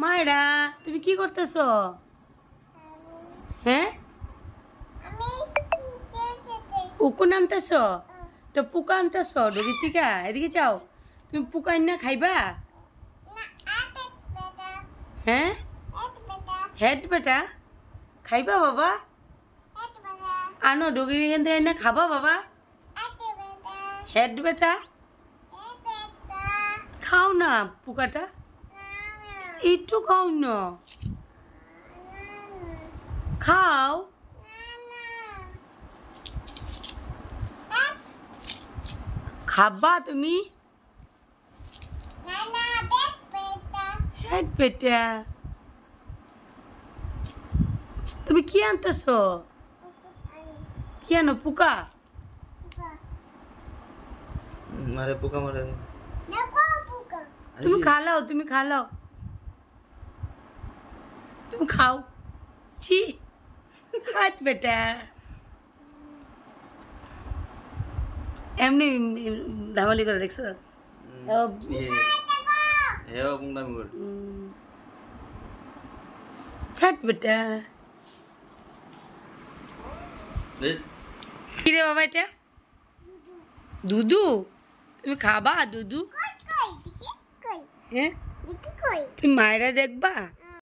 মায়েরা তুমি কি করতেছো? হ্যাঁ, উকুন আনতেছো? তো পুকা আনতেছো ডগির থেকে? এদিকে চাও, তুমি পুকা না খাইবা? হ্যাঁ, হেড বেটা খাইবা বাবা? আনো ডগির এখান থেকে না খাবা বাবা? হেড বেটা খাও না পুকাটা, একটু খাও না, খাও। খাবা তুমি? হেড বেটা তুমি কি আনতেছো? কি আনো? পুকা? মারে পোকা মারে। তুমি খালাও, তুমি খালাও, তুমি খাও। ছি, হাট বেটা এমনি ধামালি করে দেখছো? হাট বেটা কি রে বাবা এটা? দুধু? তুমি খাবা দুধু? হ্যাঁ, তুমি মায়েরা দেখবা?